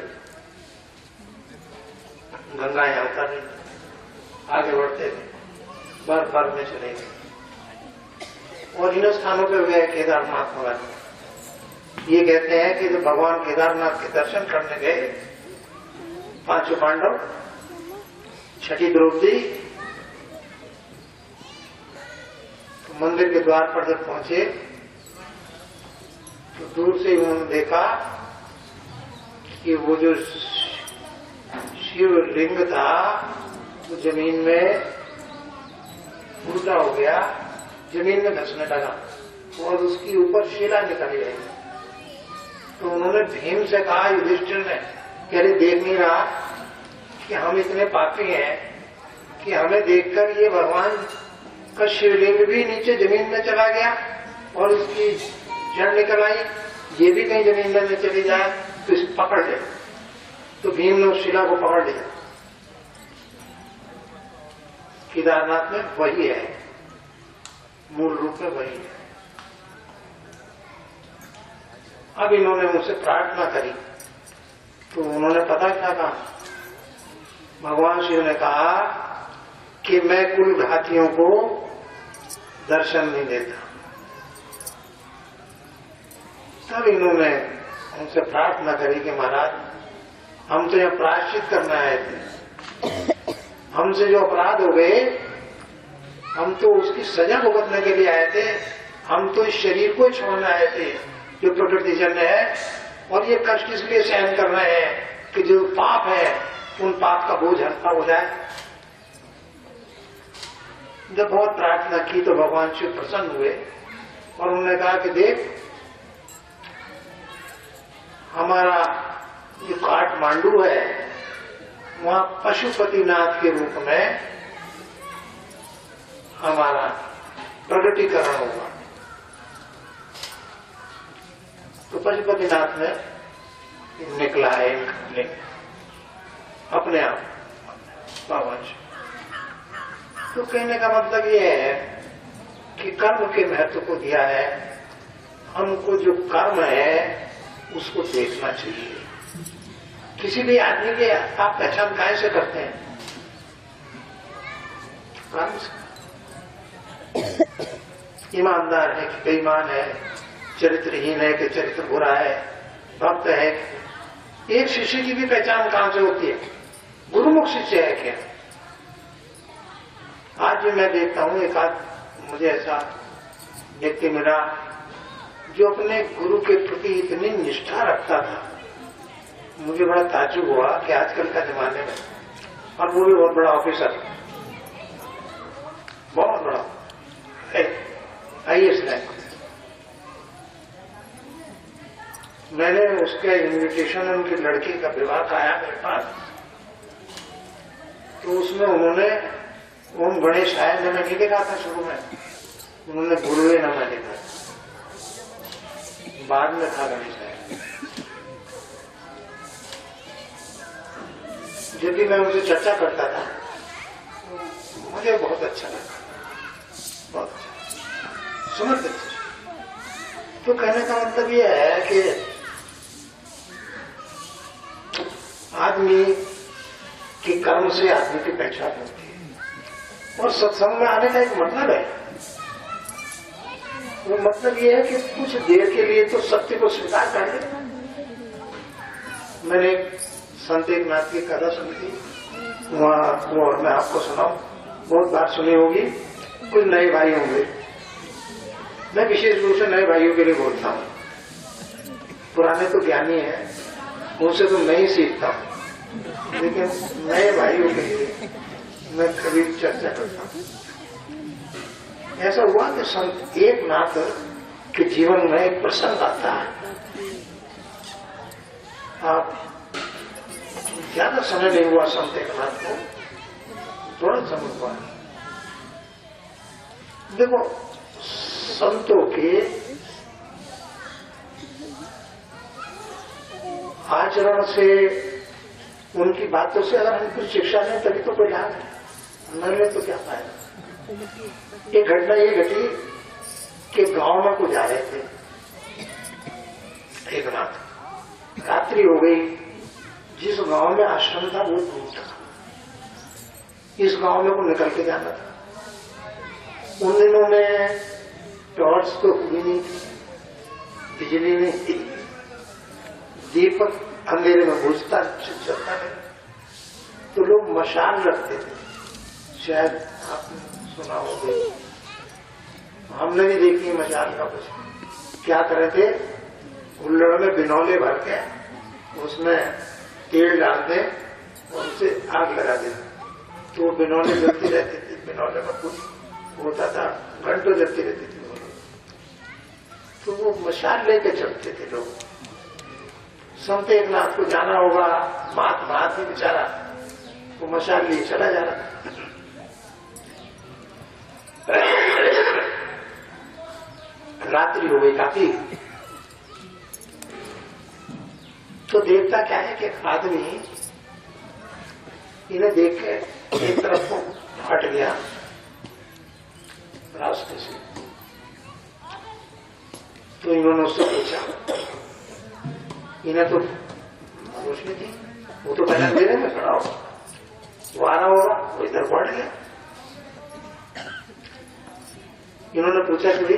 गंगा यहां उतर रही, आगे बढ़ते थे, बर्फ बर्फ में चले गए। और इन स्थानों पर गए केदारनाथ वगैरह। ये कहते हैं कि जब भगवान केदारनाथ के दर्शन करने गए पांचों पांडव, छठी द्रौपदी, तो मंदिर के द्वार पर जब पहुंचे तो दूर से उन्होंने देखा कि वो जो शिवलिंग था वो जमीन में उल्टा हो गया, जमीन में धंसने लगा और उसकी ऊपर शिला निकल गई। तो उन्होंने भीम से कहा, युधिष्ठिर ने, कि अरे देख नहीं रहा कि हम इतने पापी हैं कि हमें देखकर ये भगवान का शिवलिंग भी नीचे जमीन में चला गया और उसकी जड़ निकल आई, ये भी कहीं जमीन में चली जाए तो इस पकड़ ले। तो भीम ने उस शिला को पकड़ लिया। केदारनाथ में वही है, मूल रूप में वही है। अब इन्होंने मुझसे प्रार्थना करी तो उन्होंने पता क्या कहा, भगवान शिव ने कहा कि मैं कुल घातियों को दर्शन नहीं देता। तब इन्होंने उनसे प्रार्थना करी कि महाराज हम तो यहाँ प्रायश्चित करना आए थे, हमसे जो अपराध हो गए हम तो उसकी सजा भुगतने के लिए आए थे, हम तो इस शरीर को छोड़ने आए थे जो प्रकृति जन्य है, और ये कष्ट इसलिए सहन कर रहे हैं कि जो पाप है उन पाप का बोझ हल्का हो जाए। जब बहुत प्रार्थना की तो भगवान शिव प्रसन्न हुए और उन्होंने कहा कि देख, हमारा जो काठमांडू है वहां पशुपतिनाथ के रूप में हमारा प्रगटीकरण होगा। तो पशुपतिनाथ में निकला है लिंग अपने आप भगवान शिव। तो कहने का मतलब ये है कि कर्म के महत्व को दिया है, हमको जो कर्म है उसको देखना चाहिए। किसी भी आदमी की आप पहचान काहे से करते हैं? कर्म से। ईमानदार है कि बेईमान है, चरित्रहीन है कि चरित्र बुरा है, भक्त है। एक शिष्य की भी पहचान कहां से होती है? गुरुमुख शिष्य है क्या? आज भी मैं देखता हूं, एक आध मुझे ऐसा व्यक्ति मिला जो अपने गुरु के प्रति इतनी निष्ठा रखता था, मुझे बड़ा ताज्जुब हुआ कि आजकल का जमाने में, और वो भी बहुत बड़ा ऑफिसर, बहुत बड़ा IAS रैंक। मैंने उसके इन्विटेशन, उनकी लड़की का विवाह का आया मेरे पास, तो उसमें उन्होंने ओम गणेश आय ने नहीं लिखा था शुरू में, उन्होंने गुरुवे नामा लिखा, बाद में था गणेश आय। जब भी मैं उनसे चर्चा करता था मुझे बहुत अच्छा लगा, बहुत अच्छा समझ सकते। तो कहने का मतलब यह है कि आदमी के कर्म से आदमी की पहचान होती है, और सत्संग में आने का एक मतलब है। वो मतलब ये है कि कुछ देर के लिए तो सत्य को स्वीकार कर ले। मैंने संत एकनाथ की कथा सुनी थी, वहां वो मैं आपको सुनाऊं, बहुत बार सुनी होगी, कुछ नए भाई होंगे। मैं विशेष रूप से नए भाइयों के लिए बोलता हूँ, पुराने तो ज्ञानी हैं, उनसे तो मैं ही सीखता हूँ, लेकिन नए भाइयों के लिए मैं कभी चर्चा करता हूँ। ऐसा हुआ कि संत एकनाथ के जीवन में एक प्रसंग आता है। आप ज्यादा समय नहीं हुआ संत एकनाथ को, थोड़ा समय हुआ। देखो, संतों के आचरण से, उनकी बातों से अगर हम कुछ शिक्षा लें तभी तो कोई लाभ है, न ले तो क्या फायदा। एक घटना ये घटी कि गांव में को जा रहे थे एक रात, रात्रि हो गई। जिस गांव में आश्रम था वो दूर था, इस गांव में को निकल के जाना था। उन दिनों में टॉर्च तो हुई नहीं थी, बिजली नहीं थी, दीपक अंधेरे में बुझता चलता है, तो लोग मशाल रखते थे, शायद आपने सुना होगा, हमने भी देखी मशाल का कुछ। क्या करे थे, कुल्लड़ में बिनौले भर के उसमें तेल डाल दे और उसे आग लगा दे, तो वो बिनौले जलती रहती थी। बिनौले में कुछ होता था, घंटों जलती रहती थी। तो वो मशाल लेके चलते थे लोग। संत एकनाथ को जाना होगा, महात्मा आदमी बेचारा वो मशाल लिए चला जा रहा था। रात्रि हो गई काफी। तो देखता क्या है कि आदमी इन्हें देख के एक तरफ को हट गया रास्ते से। तो इन्होंने उससे पूछा, इन्हें तो होश नहीं थी, वो तो पहले अंधेरे में खड़ा होगा, वो आ रहा होगा, वो इधर बढ़ गया। इन्होंने पूछा कि भाई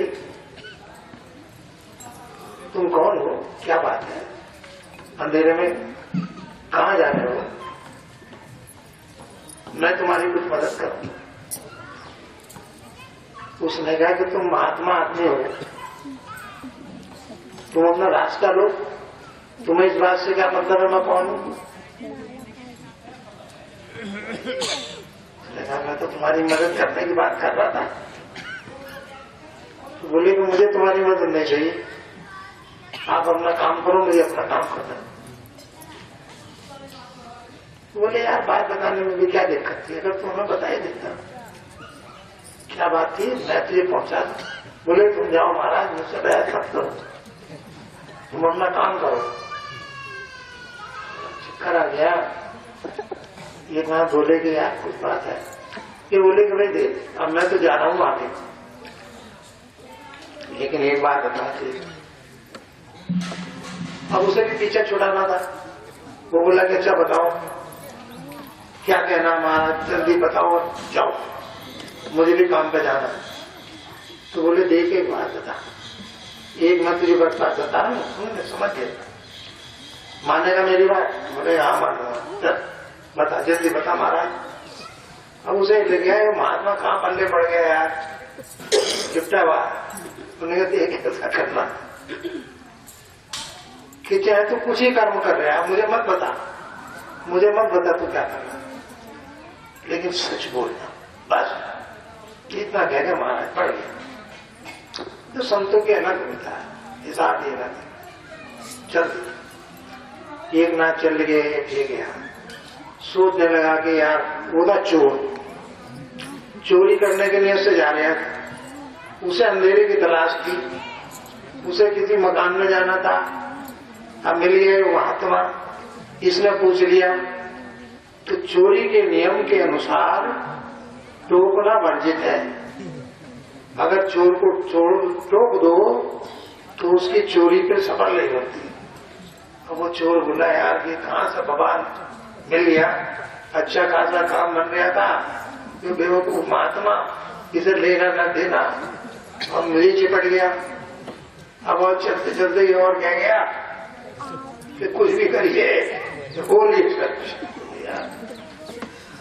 तुम कौन हो, क्या बात है, अंधेरे में कहां जा रहे हो, मैं तुम्हारी कुछ मदद करूं। उसने कहा कि तुम महात्मा आदमी हो, तुम अपना रास्ता लो, तुम्हें इस बात से क्या मतलब है मैं कौन हूं। मैं तो तुम्हारी मदद करने की बात कर रहा था। तो बोले कि मुझे तुम्हारी मदद नहीं चाहिए, आप अपना काम करो, मुझे अपना काम करना। बोले यार बात बताने में भी क्या दिक्कत थी, अगर तुम्हें बता ही देता। क्या बात थी, मैं तुझे पहुंचा दूं। बोले तुम जाओ महाराज, मुझसे बहस मत करो, तुम अपना काम करो। चक्कर आ गया। एक वहां बोले कि यार कुछ बात है, ये बोले कि भाई देख अब मैं तो जा रहा हूं आगे, लेकिन एक बात बता दे। अब उसे भी पीछे छुड़ाना था। वो बोला कि अच्छा बताओ क्या कहना महाराज, जल्दी बताओ, जाओ मुझे भी काम पे जाना। तो बोले देख एक बात बता, एक मैं तुझे बात बता रहा हूँ, समझ गए, मानेगा मेरी बात। बोले हाँ मानूंगा, चल बता, जल्दी बता महाराज। अब उसे ले गया, महात्मा कहाँ पल्ले पड़ गया यार, चिपटा हुआ। उन्होंने कहा देख ऐसा करना कि चाहे तू कुछ ही कर्म कर रहा है, मुझे मत बता, मुझे मत बता तू क्या करना, लेकिन सच बोलना, बस इतना कह के महाराज पड़ गया। तो संतों के अलग होता है, हिसाब ये अलग है। चल एक ना चल गए, एक गया, सोचने लगा कि यार वो था चोर, चोरी करने के नियत से जा रहा था, उसे अंधेरे की तलाश थी, उसे किसी मकान में जाना था। अब मिल गए वो महात्मा, इसने पूछ लिया। तो चोरी के नियम के अनुसार टोकना वर्जित है। अगर चोर को टोक दो तो उसकी चोरी फिर सफल नहीं होती। अब वो चोर बोला यार ये कहां से भगवान मिल गया, अच्छा खासा काम बन गया था, जो बेवकूफ महात्मा इसे लेना न देना और मुझे चिपट गया। अब और चलते चलते ही और कह गया कि कुछ भी करिए तो बोलिए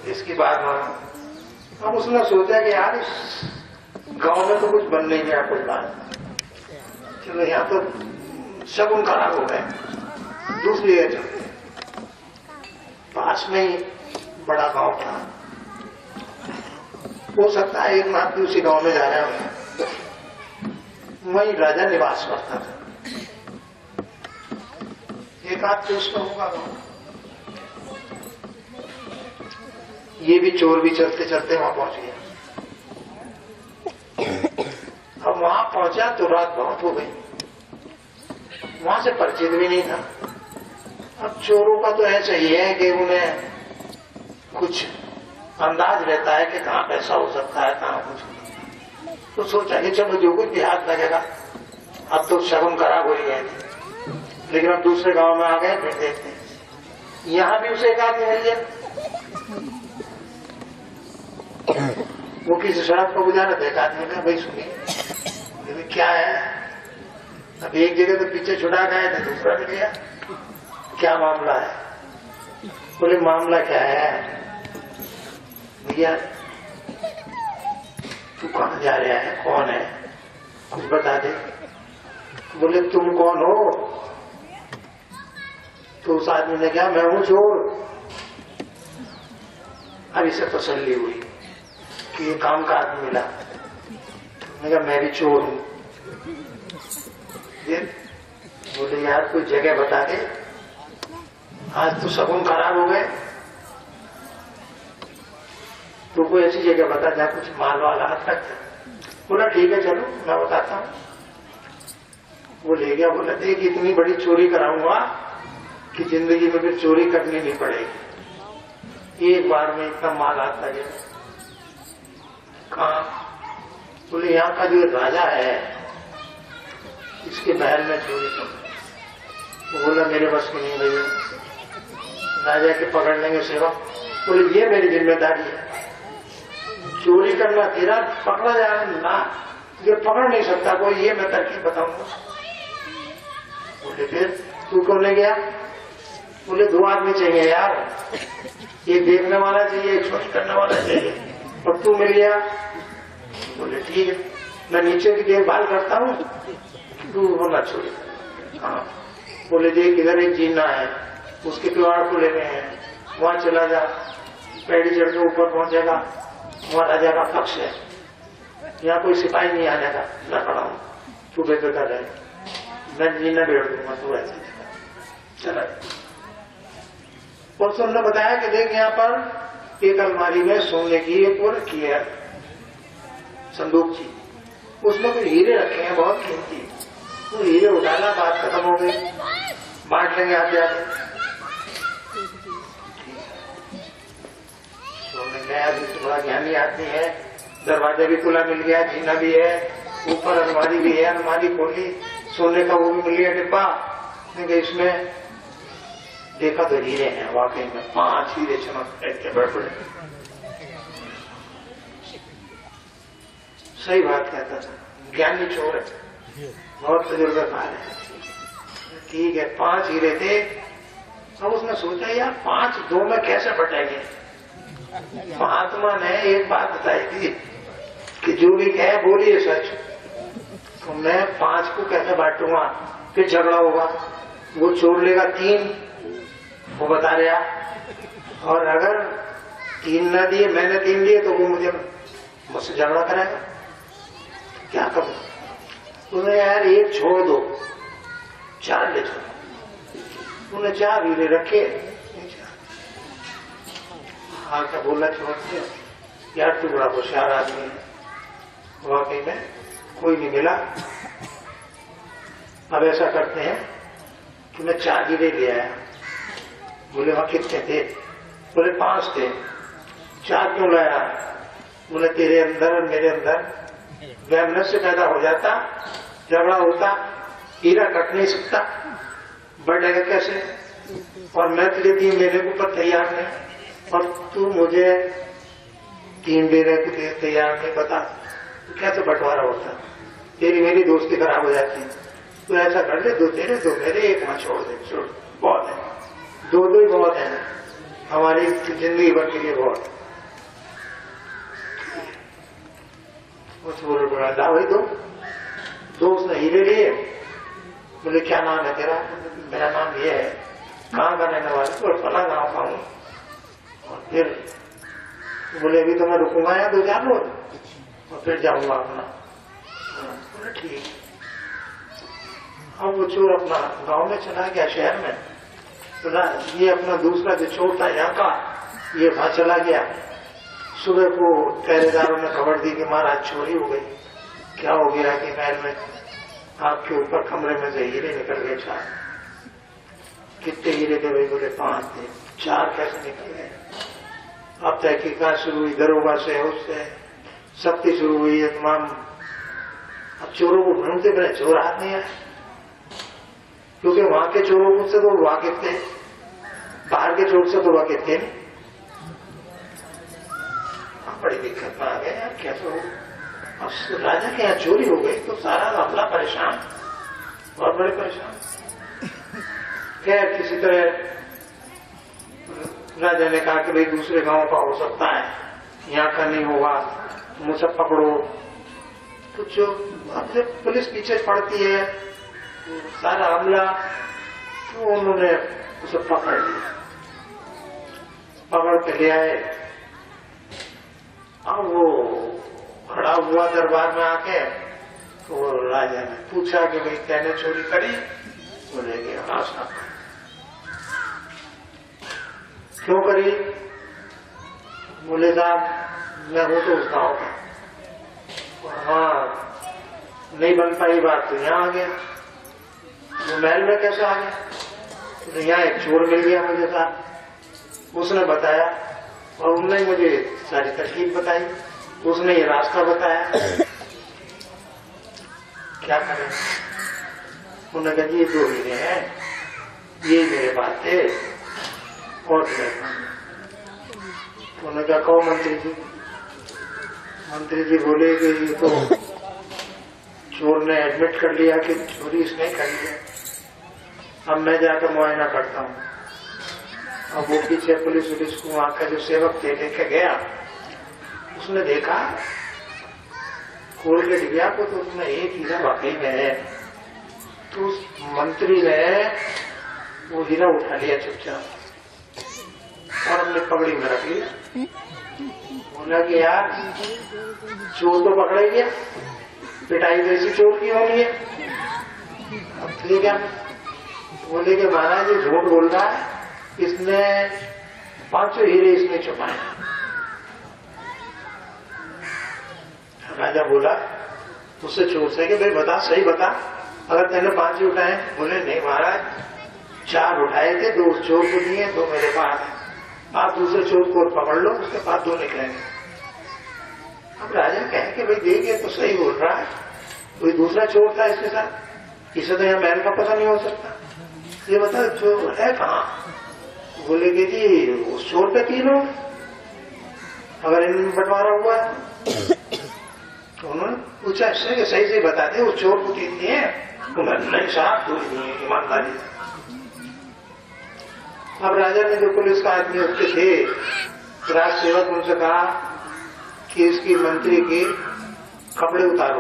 इसकी बात मानो। अब उसने सोचा कि यार इस गांव में तो कुछ बन नहीं गया, कुछ बात, चलो यहाँ तो शगुन खराब हो गए, दूसरी जगह चलते। पास में ही बड़ा गांव था, हो सकता है एक आदमी उसी गांव में जा रहा है, वहीं राजा निवास करता था। एक आदमी उसका होगा गांव। ये भी चोर भी चलते चलते वहां पहुंच गया। अब वहां पहुंचा तो रात बहुत हो गई, वहां से परिचित भी नहीं था। अब चोरों का तो ऐसा ही है कि उन्हें कुछ अंदाज रहता है कि कहाँ पैसा हो सकता है, कहाँ कुछ। तो सोचा कि चलो जो कुछ भी हाथ लगेगा, अब तो शगुन खराब हो ही गए थे, लेकिन अब दूसरे गांव में आ गए, फिर देखते हैं। यहां भी उसे एक आदमी मिल गया, वो किसी सड़क पर गुजारा था। एक आदमी का भाई सुनिए क्या है, अब एक जगह तो पीछे छुड़ा गए थे, दूसरा मिल गया, क्या मामला है। बोले मामला क्या है भैया, तू कहां जा रहा है, कौन है, कुछ बता दे। बोले तुम कौन हो। तो उस आदमी ने कहा मैं हूं चोर। अब इसे तसल्ली हुई कि ये काम का आदमी मिला। मैंने कहा मैं भी चोर हूं। बोले यार कोई जगह बता दे, आज तो शगुन खराब हो गए, तो कोई ऐसी जगह बता जहाँ कुछ माल वाल हाथ रखता। बोला ठीक है चलो मैं बताता हूँ। वो ले गया, बोला देख इतनी बड़ी चोरी कराऊंगा कि जिंदगी में फिर चोरी करनी नहीं पड़ेगी, एक बार में इतना माल आता गया। कहा? बोले यहाँ का जो राजा है इसके महल में चोरी कर। वो बोला मेरे बस की नहीं भैया, राजा के पकड़ लेंगे सेवा। बोले ये मेरी जिम्मेदारी है, चोरी करना तेरा, पकड़ा जाए ना ये पकड़ नहीं सकता कोई, ये मैं तरकीब बताऊंगा। बोले फिर तू क्यों नहीं गया? बोले 2 आदमी चाहिए यार, एक देखने वाला चाहिए, एक चोरी करने वाला चाहिए, और तू मिल गया। बोले ठीक है मैं नीचे की देखभाल करता हूँ, तू होना चोरी। हाँ। बोले देख इधर एक जीना है, उसके किवाड़ को लेने हैं, वहां चला जा, पैड़ी चढ़ के ऊपर पहुंचेगा, वहां राजा का पक्ष है, यहाँ कोई सिपाही नहीं आने का, मैं खड़ा हूँ, तू बेफिक्र रहे, मैं जीना बेड़ दूंगा, तू ऐसे चला। और उसने बताया कि देख यहाँ पर एक अलमारी में सोने की एक वो रखी है संदूक जी, उसमें कोई हीरे रखे हैं बहुत कीमती, तो हीरे उठाना, बात खत्म हो गई, बांट लेंगे आते आते। सोने गया, थोड़ा ज्ञानी आदमी है, दरवाजा भी खुला मिल गया, जीना भी है, ऊपर अलमारी भी है, अलमारी खोली, सोने का वो भी मिल गया डिब्बा, इसमें देखा तो हीरे हैं, वाकई में 5 हीरे चमक के बड़े बड़े। सही बात कहता था, ज्ञानी चोर है, बहुत तजुर्बेकार है। ठीक है 5 हीरे थे। अब उसने सोचा यार 5 2 में कैसे बटेंगे। महात्मा ने एक बात बताई थी कि जो भी कहे बोलिए सच, तो मैं 5 को कैसे बांटूंगा, फिर झगड़ा होगा, वो चोर लेगा 3, वो बता रहा, और अगर 3 न दिए मैंने 3 दिए तो वो मुझसे झगड़ा करेगा, क्या करूं। उन्हें यार 1 छोड़ दो, 4 ले चलो। उन्हें 4 हीरे रखे, हाँ क्या बोला छोड़ते यार, तू बड़ा होशियार आदमी है, वाकई में कोई नहीं मिला। अब ऐसा करते हैं कि मैं 4 हीरे ले आया। बोले वहां कितने थे? बोले 5 थे। 4 क्यों लाया? बोले तेरे अंदर और मेरे अंदर वैमनस्य पैदा हो जाता, झगड़ा होता, हीरा कट नहीं सकता, बढ़ेगा कैसे, और मैं तुझे 3 लेने को पर तैयार नहीं, और तू मुझे 3 देने को तैयार नहीं, बता तो कैसे बंटवारा होता, तेरी मेरी दोस्ती खराब हो जाती। तो ऐसा कर ले, 2 तेरे 2 मेरे, 1 वहां छोड़ दे, छोड़, बहुत है, 2 ही बहुत है हमारी जिंदगी भर के लिए, बहुत। बोले बोला ला भाई दो उसने हीरे लिए। बोले क्या नाम है तेरा? मेरा नाम ये है। कहाँ का रहने वाला? तो फला गाँव का हूँ। और फिर बोले अभी तो मैं रुकूंगा यहाँ 2-4 रोज और फिर जाऊंगा अपना। बोले ठीक। अब वो चोर अपना गांव में चला गया, शहर में। बोला ये अपना दूसरा जो चोर था यहाँ का, ये वहां चला गया। सुबह को पहरेदारों ने खबर दी कि महाराज चोरी हो गई। क्या हो गया कि महल में आपके ऊपर कमरे में से हीरे निकल गए 4। कितने हीरे थे भाई? बोले 5 थे। 4 कैसे निकल गए? अब तहकीकात शुरू हुई, दरोगा से उससे सख्ती शुरू हुई है तमाम। अब चोरों को ढूंढते बने, चोर हाथ नहीं आए, क्योंकि वहां के चोरों से तो वाकिफ थे, बाहर के चोर से तो वाकिफ थे नहीं। बड़ी दिक्कत में आ गए यार, कैसे हो। अब राजा के यहाँ चोरी हो गई तो सारा मामला परेशान, बहुत बड़े परेशान। खैर किसी तरह राजा ने कहा कि भाई दूसरे गांव का हो सकता है, यहाँ का नहीं होगा, मुझे पकड़ो। तो जो अब जब पुलिस पीछे पड़ती है सारा हमला, तो उन्होंने उसे पकड़ लिया, पकड़ के ले आए। अब वो खड़ा हुआ दरबार में आके, तो राजा ने पूछा कि भाई कैने चोरी करी? बोले कि हाँ साहब। क्यों करी? बोले साहब मैं हूं तो उस गांव का, हाँ नहीं बन पाई बात तो यहाँ आ गया। वो महल में कैसे आ गया? तो यहाँ एक चोर मिल गया मुझे साहब, उसने बताया और उन्होंने मुझे सारी तरकीब बताई, उसने ये रास्ता बताया। क्या करें? उन्होंने कहा जी 2 हीरे हैं, ये मेरे पास थे और उन्होंने कहा कहो मंत्री जी। मंत्री जी बोले कि ये तो चोर ने एडमिट कर लिया कि चोरी इसने कर लिया, अब मैं जाकर मुआयना करता हूँ। अब वो पीछे पुलिस को वहां का जो सेवक थे लेके गया, उसने देखा खोल के डिबिया को, तो उसमें एक हीरा वाकई में है। तो उस मंत्री ने वो हीरा उठा लिया चुपचाप और अपने पगड़ी में रख लिया। बोला कि यार चोर तो पकड़ा गया, पिटाई तो इसी चोर की होनी है, अब ठीक है। बोले कि महाराज ये झूठ बोल रहा है, इसने 500 हीरे इसने छुपाए। राजा बोला उससे चोर से कि भाई बता, सही बता, अगर तेने 5 ही उठाए? बोले नहीं महाराज 4 उठाए थे, 2 चोर को दिए, 2 मेरे पास। आप दूसरे चोर को पकड़ लो, उसके पास 2 निकलेंगे। अब राजा कहे कि भाई देखिए तो सही बोल रहा है, कोई दूसरा चोर था इसके साथ, इसे तो यहाँ महल का पता नहीं हो सकता। ये बता चोर है कहाँ? बोले कि जी उस चोर पे 3 हो, अगर इनमें बंटवारा हुआ है। तो उन्होंने पूछा इससे कि सही से बता दे, उस चोर को 3 दिए? नहीं साहब 2 ही दिए, ईमानदारी। अब राजा ने जो पुलिस का आदमी उसके थे, राज सेवक उनसे कहा कि इसकी मंत्री के कपड़े उतारो।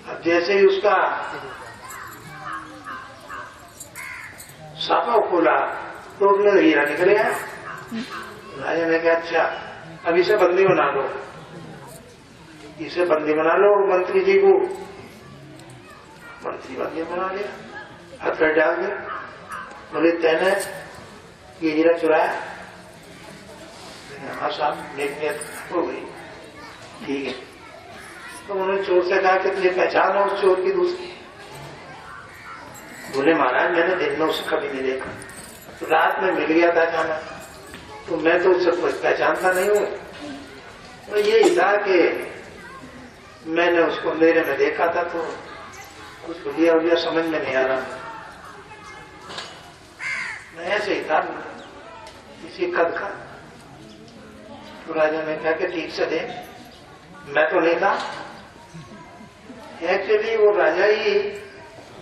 अब जैसे ही उसका साफा खोला तो उसने हीरा निकल गया। राजा ने कहा अच्छा अब इसे बंदी बना लो, इसे बंदी बना लो। मंत्री जी को मंत्री बंदी बना लिया, हाथ पर डाल दिया। बोले तेने ये हीरा चुराया? हाँ साहब नियत हो गई, ठीक है। तो उन्होंने चोर से कहा कि तुझे पहचान है उस चोर की दूसरी? बोले महाराज मैंने दिन में उसे कभी नहीं देखा, तो रात में मिल गया था अचानक, तो मैं तो उसे पहचानता नहीं हूँ। तो ये था कि मैंने उसको अंधेरे में देखा था, तो कुछ उलिया समझ में नहीं आ रहा, मैं ऐसे ही था इसी कद का। तो राजा ने कहा कि ठीक से देख, मैं तो नहीं था। एक्चुअली वो राजा ही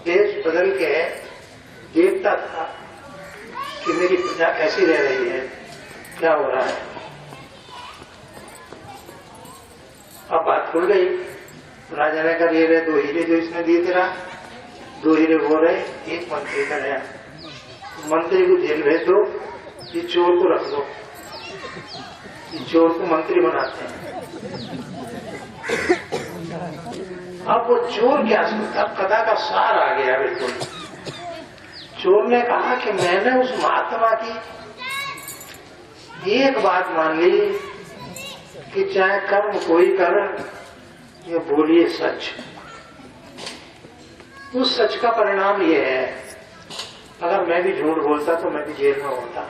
देश बदल के देखता था कि मेरी प्रजा कैसी रह रही है, क्या हो रहा है। अब बात खुल गई। राजा ने कहा ये रहे 2 हीरे जो इसने दिए तेरा, 2 हीरे वो रहे, एक मंत्री का रहा। मंत्री को जेल भेज दो, ये चोर को रख दो, ये चोर को मंत्री बनाते हैं। अब वो चोर क्या सोचता, कथा का सार आ गया बिल्कुल। चोर ने कहा कि मैंने उस महात्मा की एक बात मान ली कि चाहे कर्म कोई कर, ये बोलिए सच। उस सच का परिणाम ये है, अगर मैं भी झूठ बोलता तो मैं भी जेल में होता।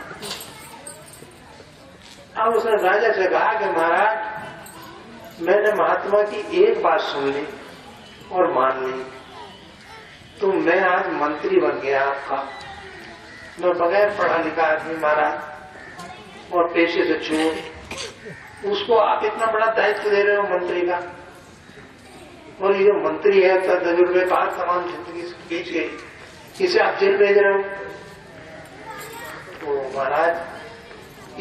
अब उसने राजा से कहा कि महाराज मैंने महात्मा की एक बात सुन ली और मान ली, तो मैं आज मंत्री बन गया आपका। मैं बगैर पढ़ा लिखा आदमी महाराज और पेशे से चोर, उसको आप इतना बड़ा दायित्व दे रहे हो मंत्री का, और ये जो मंत्री है तजुर्बेकार तमाम जिंदगी बीत गई, इसे आप जेल भेज रहे हो। तो महाराज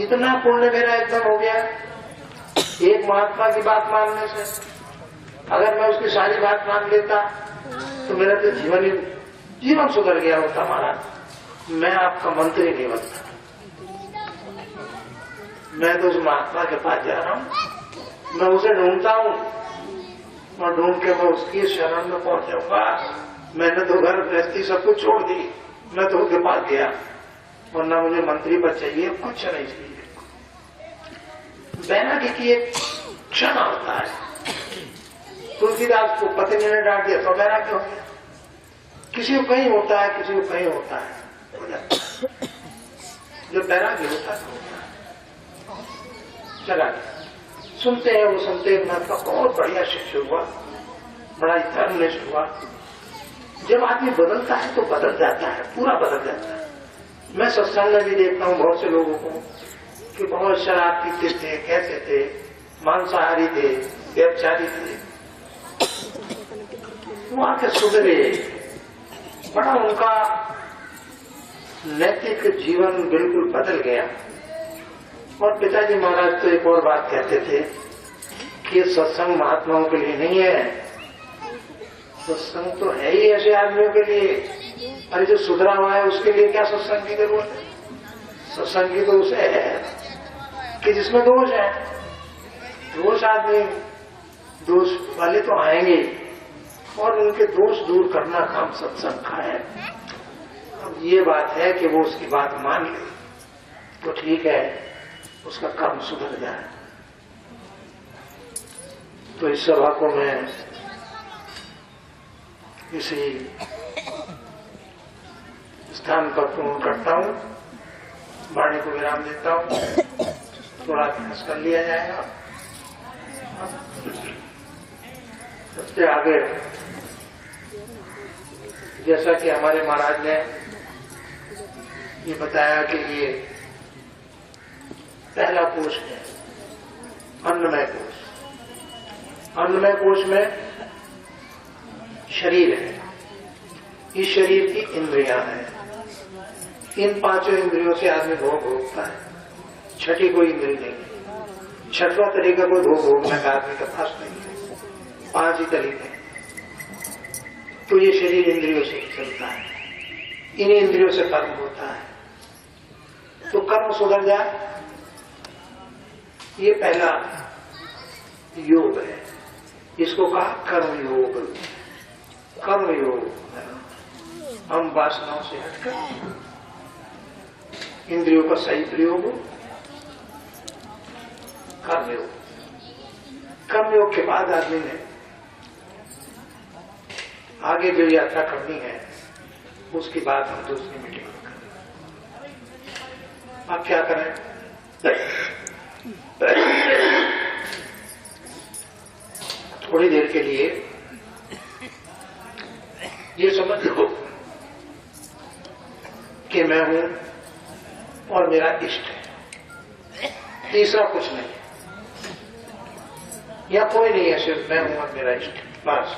इतना पुण्य मेरा एकदम हो गया एक महात्मा की बात मानने से। अगर मैं उसकी सारी बात मान लेता तो मेरा तो जीवन सुधर गया होता महाराज। मैं आपका मंत्री नहीं बनता, मैं तो उस महात्मा के पास जा रहा हूँ, मैं उसे ढूंढता हूँ और ढूंढ के मैं उसकी शरण में पहुंच जाऊंगा। मैंने तो घर गृहस्थी सब कुछ छोड़ दी, मैं तो उसके पास गया, वरना मुझे मंत्री पर चाहिए, कुछ नहीं चाहिए। बैरागी की एक क्षण होता है, तुलसीदास को पत्नी ने डांट दिया तो वैराग्य हो गया। किसी को कहीं होता है, किसी को कहीं होता है, हो जाता है। जो वैराग्य होता है चला सुनते हैं वो सुनते हैं, का बहुत बढ़िया शिष्य हुआ, बड़ा धर्मनिष्ठ हुआ। जब आदमी बदलता है तो बदल जाता है, पूरा बदल जाता है। मैं सत्संग में भी देखता हूँ बहुत से लोगों को कि बहुत शराब पीते थे, कैसे थे, मांसाहारी थे, व्यभिचारी थे, वो आके सुधरे, बड़ा उनका नैतिक जीवन बिल्कुल बदल गया। और पिताजी महाराज तो एक और बात कहते थे कि ये सत्संग महात्माओं के लिए नहीं है, सत्संग तो है ही ऐसे आदमियों के लिए। अरे जो सुधरा हुआ है उसके लिए क्या सत्संग की जरूरत है? सत्संग की तो उसे है कि जिसमें दोष है। दोष आदमी, दोष वाले तो आएंगे और उनके दोष दूर करना काम सत्संग का है। अब ये बात है कि वो उसकी बात मान ले तो ठीक है, उसका काम सुधर जाए। तो इस सभा को मैं इसी स्थान पर पूर्ण करता हूँ, वाणी को विराम देता हूँ। थोड़ा अभ्यास कर लिया जाएगा। सबसे आगे जैसा कि हमारे महाराज ने ये बताया कि ये पहला कोश है अन्नमय कोश। अन्नमय कोश में शरीर है, इस शरीर की इंद्रियां हैं। इन पांचों इंद्रियों से आदमी भोग भोगता है, छठी कोई इंद्री नहीं है। छठवां तरीका कोई भोग भोगने का आदमी के पास नहीं है, 5 ही तरीके हैं। तो ये शरीर इंद्रियों से चलता है, इन इंद्रियों से कर्म होता है। तो कर्म सुधर जाए, ये पहला योग है। इसको कहा कर्म योग। कर्म योग हम वासनाओं से हटकर इंद्रियों का सही प्रयोग हो, कर्मयोग। कर्मयोग के बाद आदमी ने आगे जो यात्रा करनी है उसकी बात हम दूसरी मीटिंग में करें। आप क्या करें? थोड़ी देर के लिए ये समझ लो कि मैं हूं और मेरा इष्ट है, तीसरा कुछ नहीं, या कोई नहीं है, सिर्फ मैं हूं और मेरा इष्ट, बस।